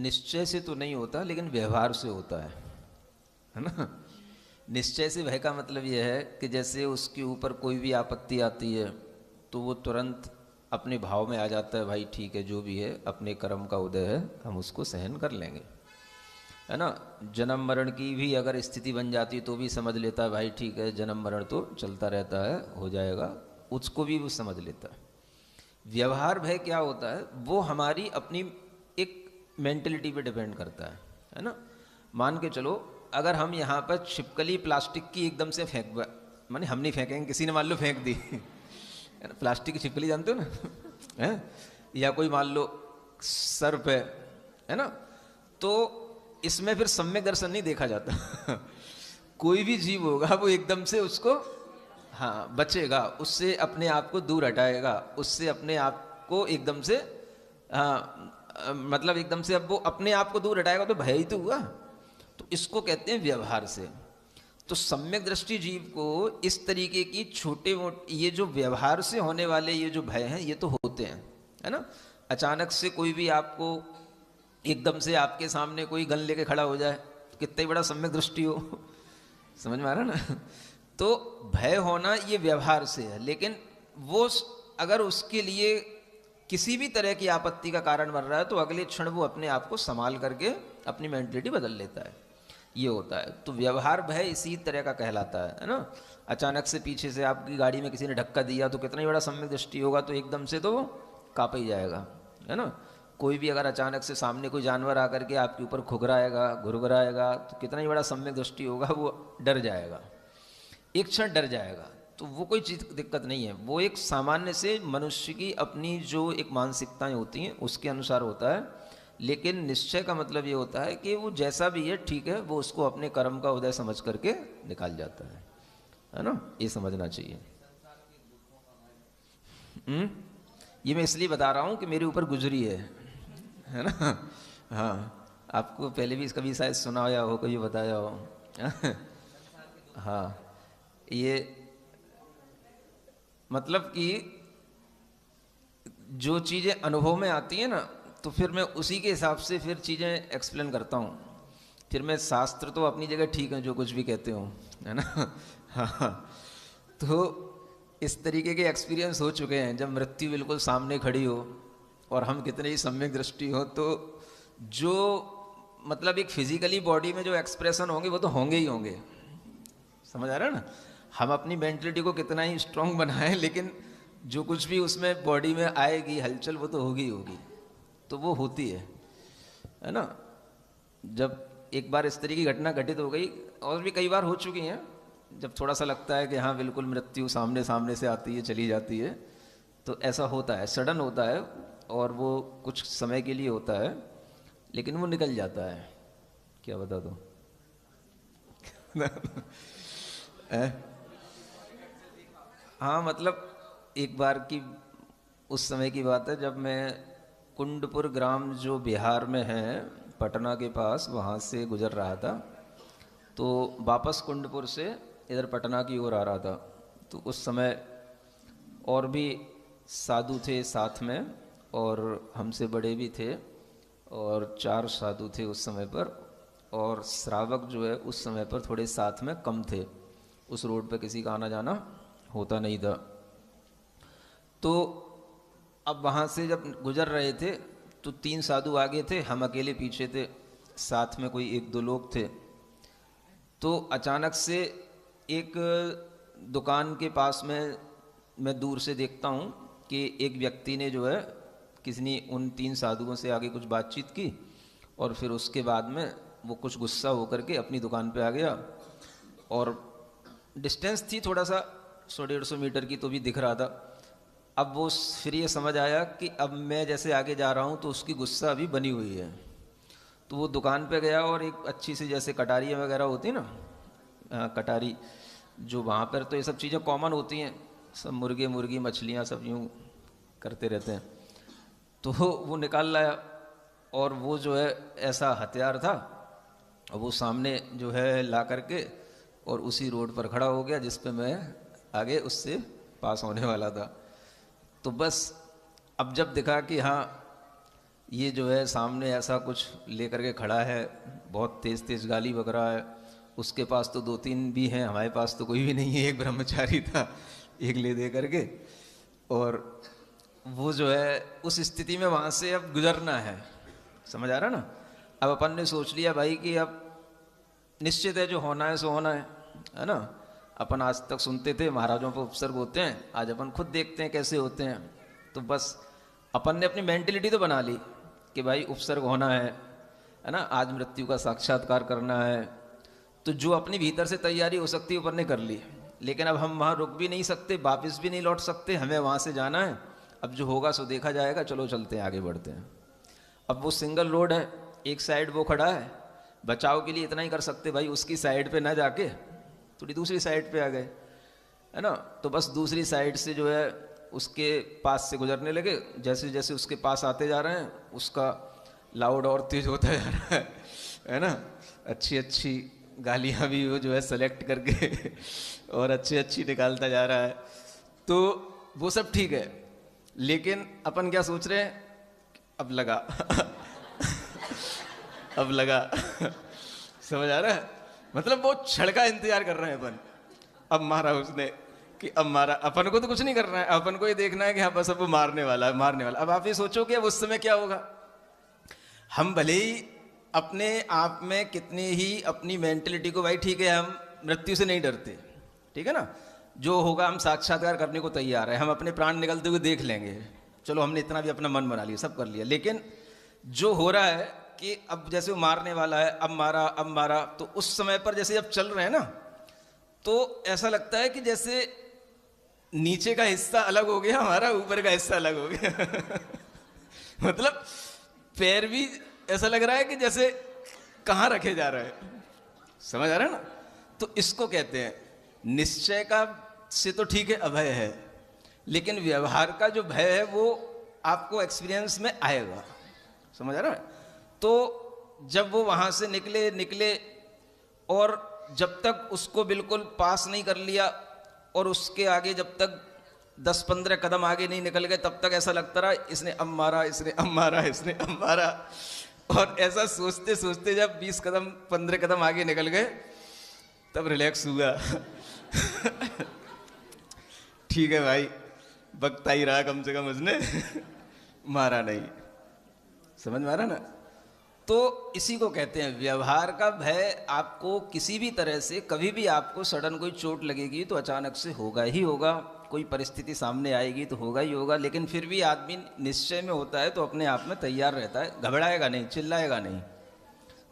निश्चय से तो नहीं होता, लेकिन व्यवहार से होता है ना। निश्चय से भय का मतलब यह है कि जैसे उसके ऊपर कोई भी आपत्ति आती है तो वो तुरंत अपने भाव में आ जाता है, भाई ठीक है जो भी है अपने कर्म का उदय है, हम उसको सहन कर लेंगे, है ना। जन्म मरण की भी अगर स्थिति बन जाती तो भी समझ लेता है, भाई ठीक है जन्म मरण तो चलता रहता है, हो जाएगा, उसको भी वो समझ लेता है। व्यवहार भय क्या होता है, वो हमारी अपनी एक मेंटलिटी पे डिपेंड करता है ना। मान के चलो अगर हम यहाँ पर छिपकली प्लास्टिक की एकदम से फेंक, माने हम नहीं फेंकेंगे, किसी ने मान लो फेंक दी है ना, प्लास्टिक की छिपकली जानते हो ना है, या कोई मान लो सर्प है ना, तो इसमें फिर सम्यक दर्शन नहीं देखा जाता कोई भी जीव होगा वो एकदम से उसको, हाँ बचेगा, उससे अपने आप को दूर हटाएगा, उससे अपने आप को एकदम से, हाँ मतलब एकदम से अब वो अपने आप को दूर हटाएगा तो भय ही तो हुआ। तो इसको कहते हैं व्यवहार से। तो सम्यक दृष्टि जीव को इस तरीके की छोटे मोटे ये जो व्यवहार से होने वाले ये जो भय हैं ये तो होते हैं, है ना। अचानक से कोई भी आपको एकदम से आपके सामने कोई गन लेके खड़ा हो जाए, कितना ही बड़ा सम्यक दृष्टि हो समझ में आ रहा ना तो भय होना ये व्यवहार से है, लेकिन वो अगर उसके लिए किसी भी तरह की आपत्ति का कारण बन रहा है तो अगले क्षण वो अपने आप को संभाल करके अपनी मेंटलिटी बदल लेता है, ये होता है। तो व्यवहार भय इसी तरह का कहलाता है ना। अचानक से पीछे से आपकी गाड़ी में किसी ने धक्का दिया तो कितना ही बड़ा सम्यक दृष्टि होगा, तो एकदम से तो वो काँप ही जाएगा, है ना। कोई भी अगर अचानक से सामने कोई जानवर आकर के आपके ऊपर खुगराएगा घुरघुराएगा तो कितना ही बड़ा सम्यक दृष्टि होगा, वो डर जाएगा, एक क्षण डर जाएगा। तो वो कोई चीज़ दिक्कत नहीं है, वो एक सामान्य से मनुष्य की अपनी जो एक मानसिकताएं होती हैं उसके अनुसार होता है। लेकिन निश्चय का मतलब ये होता है कि वो जैसा भी है ठीक है, वो उसको अपने कर्म का उदय समझ करके निकाल जाता है ना, ये समझना चाहिए। ये मैं इसलिए बता रहा हूँ कि मेरे ऊपर गुजरी है ना। हाँ, आपको पहले भी कभी शायद सुना या हो, कभी बताया हो हाँ, ये मतलब कि जो चीज़ें अनुभव में आती हैं ना तो फिर मैं उसी के हिसाब से फिर चीज़ें एक्सप्लेन करता हूँ। फिर मैं शास्त्र तो अपनी जगह ठीक है जो कुछ भी कहते हो, है ना हाँ, तो इस तरीके के एक्सपीरियंस हो चुके हैं, जब मृत्यु बिल्कुल सामने खड़ी हो और हम कितने ही सम्यक दृष्टि हो तो जो मतलब एक फिजिकली बॉडी में जो एक्सप्रेशन होंगे वो तो होंगे ही होंगे, समझ आ रहा है ना। हम अपनी मेंटलिटी को कितना ही स्ट्रांग बनाएं लेकिन जो कुछ भी उसमें बॉडी में आएगी हलचल वो तो होगी ही होगी, तो वो होती है ना। जब एक बार इस तरह की घटना घटित हो गई, और भी कई बार हो चुकी हैं, जब थोड़ा सा लगता है कि हाँ बिल्कुल मृत्यु सामने सामने से आती है चली जाती है, तो ऐसा होता है, सडन होता है और वो कुछ समय के लिए होता है लेकिन वो निकल जाता है। क्या बता दो हाँ मतलब एक बार की उस समय की बात है जब मैं कुंडपुर ग्राम जो बिहार में है पटना के पास, वहाँ से गुजर रहा था, तो वापस कुंडपुर से इधर पटना की ओर आ रहा था। तो उस समय और भी साधु थे साथ में और हमसे बड़े भी थे, और 4 साधु थे उस समय पर, और श्रावक जो है उस समय पर थोड़े साथ में कम थे, उस रोड पर किसी का आना जाना होता नहीं था। तो अब वहाँ से जब गुजर रहे थे तो 3 साधु आगे थे, हम अकेले पीछे थे, साथ में कोई 1-2 लोग थे। तो अचानक से एक दुकान के पास में मैं दूर से देखता हूँ कि एक व्यक्ति ने जो है किसी ने उन 3 साधुओं से आगे कुछ बातचीत की और फिर उसके बाद में वो कुछ गुस्सा होकर के अपनी दुकान पे आ गया, और डिस्टेंस थी थोड़ा सा 100-150 मीटर की, तो भी दिख रहा था। अब वो फिर ये समझ आया कि अब मैं जैसे आगे जा रहा हूँ तो उसकी गुस्सा अभी बनी हुई है। तो वो दुकान पे गया और एक अच्छी सी जैसे कटारियाँ वगैरह होती है ना, कटारी जो वहाँ पर तो ये सब चीज़ें कॉमन होती हैं, सब मुर्गे मुर्गी मछलियाँ सब यूँ करते रहते हैं, तो वो निकाल लाया और वो जो है ऐसा हथियार था, वो सामने जो है ला करके और उसी रोड पर खड़ा हो गया जिस पे मैं आगे उससे पास होने वाला था। तो बस अब जब देखा कि हाँ ये जो है सामने ऐसा कुछ लेकर के खड़ा है, बहुत तेज़ तेज़ गाली बक रहा है, उसके पास तो 2-3 भी हैं, हमारे पास तो कोई भी नहीं है, एक ब्रह्मचारी था, एक ले दे करके। और वो जो है उस स्थिति में वहाँ से अब गुजरना है, समझ आ रहा ना। अब अपन ने सोच लिया भाई कि अब निश्चित है जो होना है सो होना है ना। अपन आज तक सुनते थे महाराजों पर उपसर्ग होते हैं, आज अपन खुद देखते हैं कैसे होते हैं। तो बस अपन ने अपनी मेंटेलिटी तो बना ली कि भाई उपसर्ग होना है ना, आज मृत्यु का साक्षात्कार करना है। तो जो अपनी भीतर से तैयारी हो सकती है अपन ने कर ली, लेकिन अब हम वहाँ रुक भी नहीं सकते, वापस भी नहीं लौट सकते, हमें वहाँ से जाना है। अब जो होगा सो देखा जाएगा, चलो चलते हैं, आगे बढ़ते हैं। अब वो सिंगल रोड है, एक साइड वो खड़ा है, बचाव के लिए इतना ही कर सकते भाई उसकी साइड पे ना जाके थोड़ी दूसरी साइड पे आ गए, है ना। तो बस दूसरी साइड से जो है उसके पास से गुजरने लगे। जैसे जैसे उसके पास आते जा रहे हैं उसका लाउड और तेज होता जा रहा है ना। अच्छी अच्छी गालियाँ भी वो जो है सेलेक्ट करके और अच्छी अच्छी निकालता जा रहा है। तो वो सब ठीक है, लेकिन अपन क्या सोच रहे हैं, अब लगा अब लगा समझ आ रहा है, मतलब वो क्षण का इंतजार कर रहे हैं अपन। अब मारा उसने कि अब मारा, अपन को तो कुछ नहीं करना है, अपन को ये देखना है कि हाँ बस अब वो मारने वाला है, मारने वाला। अब आप ये सोचो कि अब उस समय क्या होगा। हम भले ही अपने आप में कितनी ही अपनी मेंटलिटी को, भाई ठीक है हम मृत्यु से नहीं डरते, ठीक है ना, जो होगा हम साक्षात्कार करने को तैयार है, हम अपने प्राण निकलते हुए देख लेंगे, चलो हमने इतना भी अपना मन बना लिया, सब कर लिया। लेकिन जो हो रहा है कि अब जैसे वो मारने वाला है, अब मारा अब मारा, तो उस समय पर जैसे जब चल रहे हैं ना, तो ऐसा लगता है कि जैसे नीचे का हिस्सा अलग हो गया हमारा, ऊपर का हिस्सा अलग हो गया मतलब पैर भी ऐसा लग रहा है कि जैसे कहाँ रखे जा रहे हैं, समझ आ रहा है ना। तो इसको कहते हैं निश्चय का से तो ठीक है अभय है, लेकिन व्यवहार का जो भय है वो आपको एक्सपीरियंस में आएगा, समझ आ रहा है। तो जब वो वहाँ से निकले और जब तक उसको बिल्कुल पास नहीं कर लिया और उसके आगे जब तक 10-15 कदम आगे नहीं निकल गए, तब तक ऐसा लगता रहा इसने अब मारा, इसने अब मारा, इसने अब मारा। और ऐसा सोचते सोचते जब 20 कदम 15 कदम आगे निकल गए तब रिलैक्स हुआ ठीक है भाई, बकता ही रहा, कम से कम उसने मारा नहीं, समझ में आ रहा ना। तो इसी को कहते हैं व्यवहार का भय। आपको किसी भी तरह से कभी भी आपको सडन कोई चोट लगेगी तो अचानक से होगा ही होगा, कोई परिस्थिति सामने आएगी तो होगा ही होगा, लेकिन फिर भी आदमी निश्चय में होता है तो अपने आप में तैयार रहता है, घबराएगा नहीं, चिल्लाएगा नहीं,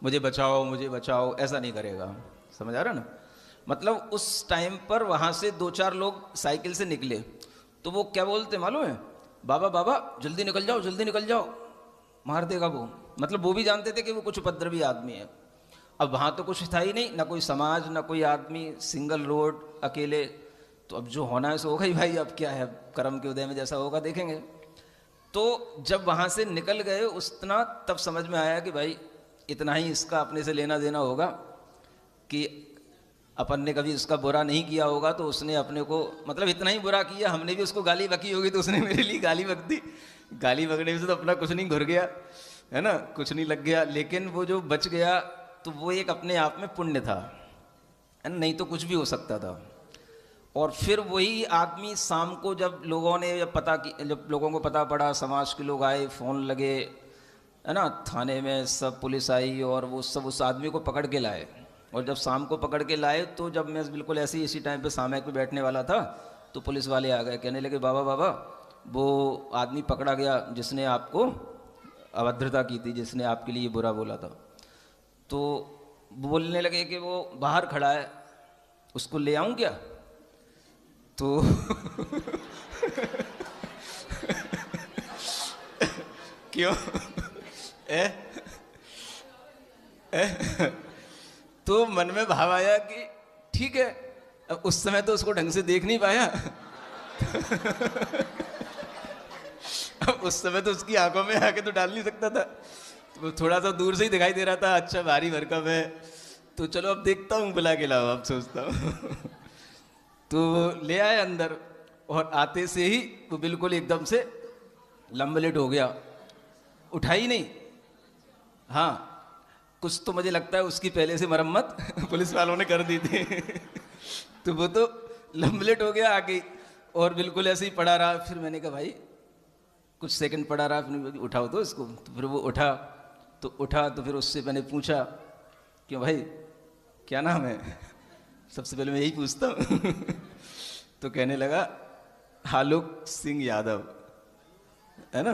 मुझे बचाओ, ऐसा नहीं करेगा, समझ आ रहा ना। मतलब उस टाइम पर वहाँ से 2-4 लोग साइकिल से निकले तो वो क्या बोलते मालूम है, बाबा जल्दी निकल जाओ, मार देगा वो। मतलब वो भी जानते थे कि वो कुछ उपद्रवी आदमी है। अब वहाँ तो कुछ था ही नहीं, ना कोई समाज ना कोई आदमी, सिंगल रोड, अकेले। तो अब जो होना है सो होगा ही भाई, अब क्या है, कर्म के उदय में जैसा होगा देखेंगे। तो जब वहाँ से निकल गए उतना तब समझ में आया कि भाई इतना ही इसका अपने से लेना देना होगा कि अपन ने कभी उसका बुरा नहीं किया होगा तो उसने अपने को मतलब इतना ही बुरा किया, हमने भी उसको गाली बकी होगी तो उसने मेरे लिए गाली बक दी। गाली बकने से तो अपना कुछ नहीं घुर गया, है ना, कुछ नहीं लग गया, लेकिन वो जो बच गया तो वो एक अपने आप में पुण्य था, है ना, नहीं तो कुछ भी हो सकता था। और फिर वही आदमी शाम को जब लोगों ने जब लोगों को पता पड़ा, समाज के लोग आए, फ़ोन लगे, है ना, थाने में सब पुलिस आई और वो सब उस आदमी को पकड़ के लाए। और जब शाम को पकड़ के लाए तो जब मैं बिल्कुल ऐसे ही इसी टाइम पे सामयिक पे बैठने वाला था तो पुलिस वाले आ गए, कहने लगे बाबा वो आदमी पकड़ा गया जिसने आपको अभद्रता की थी, जिसने आपके लिए बुरा बोला था। तो बोलने लगे कि वो बाहर खड़ा है, उसको ले आऊं क्या? तो क्यों तो मन में भाव आया कि ठीक है। अब उस समय तो उसको ढंग से देख नहीं पाया अब उस समय तो उसकी आंखों में आके तो डाल नहीं सकता था, तो थोड़ा सा दूर से ही दिखाई दे रहा था, अच्छा भारी भरकम है, तो चलो अब देखता हूँ, बुला के लाओ, अब सोचता हूँ तो ले आए अंदर और आते से ही वो बिल्कुल एकदम से लंबलेट हो गया उठा ही नहीं। हाँ, कुछ तो मुझे लगता है उसकी पहले से मरम्मत पुलिस वालों ने कर दी थी तो वो तो लम्बलेट हो गया आगे और बिल्कुल ऐसे ही पड़ा रहा। फिर मैंने कहा भाई कुछ सेकंड पड़ा रहा, फिर उठाओ तो इसको। तो फिर वो उठा तो फिर उससे मैंने पूछा क्यों भाई क्या नाम है, सबसे पहले मैं यही पूछता हूँ तो कहने लगा आलोक सिंह यादव, है ना।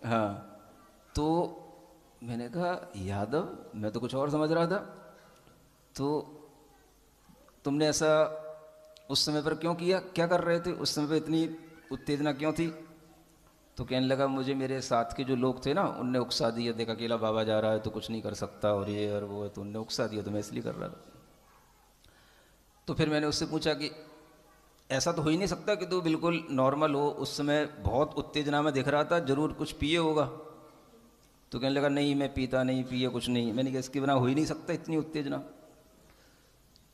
हाँ, तो मैंने कहा यादव, मैं तो कुछ और समझ रहा था। तो तुमने ऐसा उस समय पर क्यों किया, क्या कर रहे थे उस समय पर, इतनी उत्तेजना क्यों थी? तो कहने लगा मुझे मेरे साथ के जो लोग थे ना उनने उकसा दिया, देख अकेला बाबा जा रहा है तो कुछ नहीं कर सकता और ये और वो है, तो उनने उकसा दिया तो मैं इसलिए कर रहा था। तो फिर मैंने उससे पूछा कि ऐसा तो हो ही नहीं सकता कि तू बिल्कुल नॉर्मल हो, उस समय बहुत उत्तेजना में दिख रहा था, जरूर कुछ पिए होगा। तो कहने लगा नहीं मैं पीता नहीं, पिए कुछ नहीं। मैंने कहा इसके बिना हो ही नहीं सकता इतनी उत्तेजना।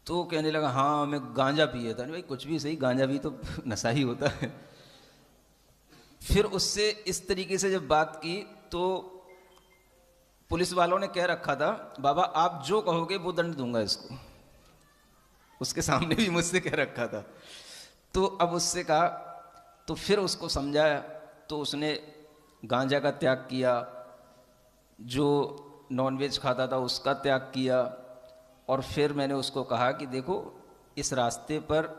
तो कहने लगा हाँ मैं गांजा पिए था। भाई कुछ भी सही, गांजा भी तो नशा ही होता है। फिर उससे इस तरीके से जब बात की तो पुलिस वालों ने कह रखा था बाबा आप जो कहोगे वो दंड दूंगा इसको, उसके सामने भी मुझसे कह रखा था। तो अब उससे कहा, तो फिर उसको समझाया तो उसने गांजा का त्याग किया, जो नॉनवेज खाता था उसका त्याग किया। और फिर मैंने उसको कहा कि देखो इस रास्ते पर,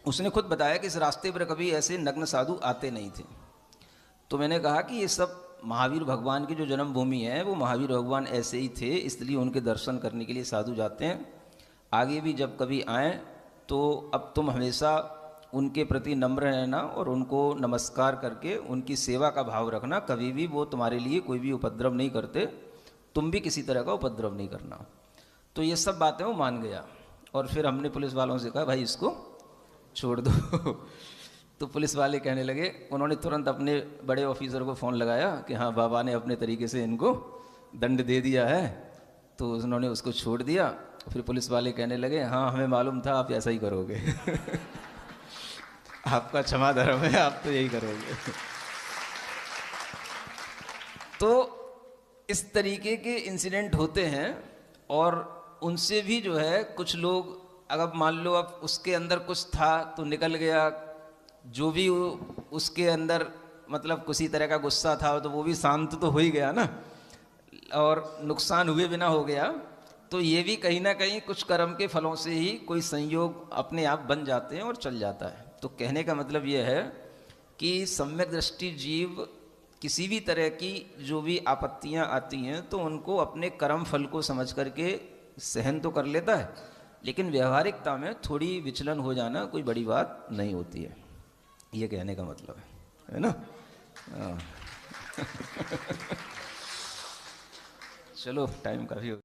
उसने खुद बताया कि इस रास्ते पर कभी ऐसे नग्न साधु आते नहीं थे। तो मैंने कहा कि ये सब महावीर भगवान की जो जन्मभूमि है वो महावीर भगवान ऐसे ही थे, इसलिए उनके दर्शन करने के लिए साधु जाते हैं। आगे भी जब कभी आएँ तो अब तुम हमेशा उनके प्रति नम्र रहना और उनको नमस्कार करके उनकी सेवा का भाव रखना, कभी भी वो तुम्हारे लिए कोई भी उपद्रव नहीं करते, तुम भी किसी तरह का उपद्रव नहीं करना। तो ये सब बातें वो मान गया। और फिर हमने पुलिस वालों से कहा भाई इसको छोड़ दो तो पुलिस वाले कहने लगे, उन्होंने तुरंत अपने बड़े ऑफिसर को फ़ोन लगाया कि हाँ बाबा ने अपने तरीके से इनको दंड दे दिया है। तो उन्होंने उसको छोड़ दिया। फिर पुलिस वाले कहने लगे हाँ हमें मालूम था आप ऐसा ही करोगे आपका क्षमा धर्म है, आप तो यही करोगे तो इस तरीके के इंसिडेंट होते हैं। और उनसे भी जो है कुछ लोग, अगर मान लो अब उसके अंदर कुछ था तो निकल गया, जो भी उसके अंदर मतलब किसी तरह का गुस्सा था तो वो भी शांत तो हो ही गया ना, और नुकसान हुए बिना हो गया। तो ये भी कहीं ना कहीं कुछ कर्म के फलों से ही कोई संयोग अपने आप बन जाते हैं और चल जाता है। तो कहने का मतलब ये है कि सम्यक दृष्टि जीव किसी भी तरह की जो भी आपत्तियां आती हैं तो उनको अपने कर्म फल को समझ करके सहन तो कर लेता है, लेकिन व्यवहारिकता में थोड़ी विचलन हो जाना कोई बड़ी बात नहीं होती है, ये कहने का मतलब है ना। चलो टाइम काफ़ी हो